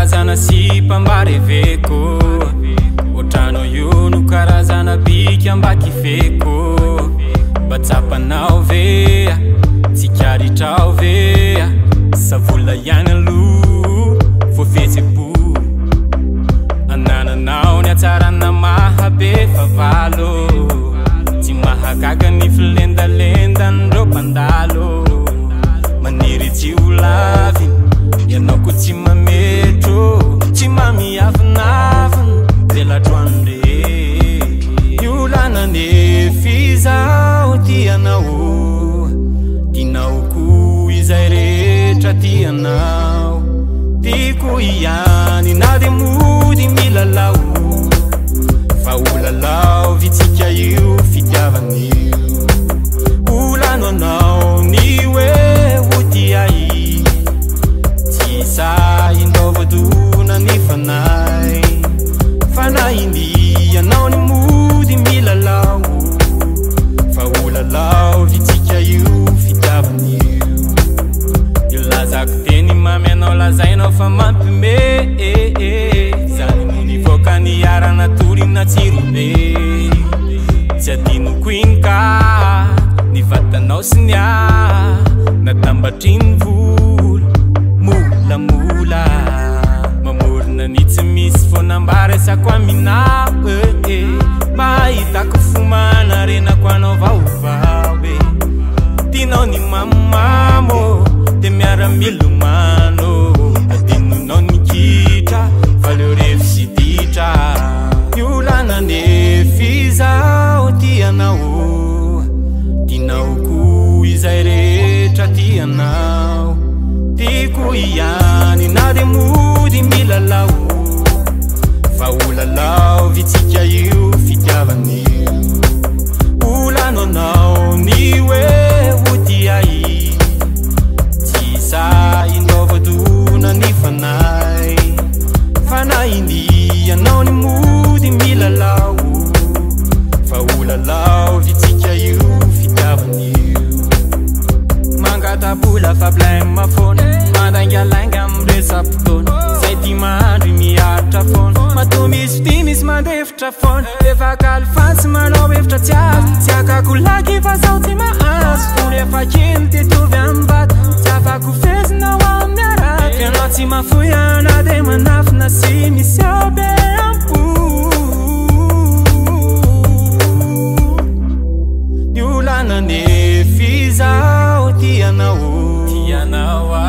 karazana sipa mbareveko otrano io no karazana bika mbakifeko batsapanao vea tsikaritrao vea savola ihany alo fofetsebo anananao ny atsarana mahabe favalo tsy mahagaga ny filendalendandreo mpandalo maniry tsy ho lavy ianao ko tsy mametro tsy mamiavinavina delatroandre iolanane fizao tianao tinaoko izay rehetra tianao tiko ihany na de mody milalao fa olalao vitsika io fitiavan'io olano anao ny hoe otiai tsy saindovadona ny fanay anao ny mody milalao fa olalao vitsika io fitiavan'io ilazako teny mamy anao lazainao fa mampime zany no nivoaka ny arana torina tsirobe tsy adinoko iny ka ny vatanao sy ny natambatriny vola molamola mamorona ny tsy misy fonambaresako aminao mahitako fomana renako anao vaovao tinao ny mamamo de miara-milomano adinonao ny kitra valeo revo sy ditra iolanane fizao tianao tinaoko izay rehetra tianao tiko ihany na de mody milalao fa olalao vitsika io fitiavan'io olano anao ny hoe otiai tsy saindovadona ny fanay anao ny mody milalao fa olalao vitsika io fitiavan'io mangatabola fa blema fona mandangalanga amresapotona zay ty mahandry miaritra fona mato misy ty misy mandefitra fona efa kalifansy manao efitra tsy azo tsy akako laky fa zao tsy mahazo fona efa kely tetovy ambata tsy afako fezinao amin'ny araky anao tsy mafoiana de manafina sy misy ao be ampo ny olanane fizao tianao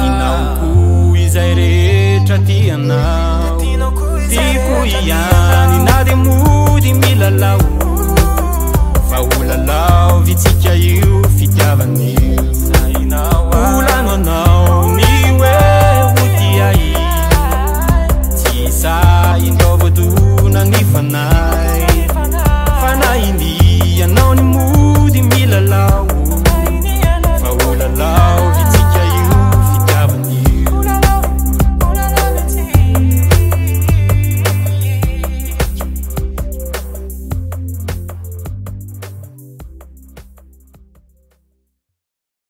tinaoko izay rehetra tianao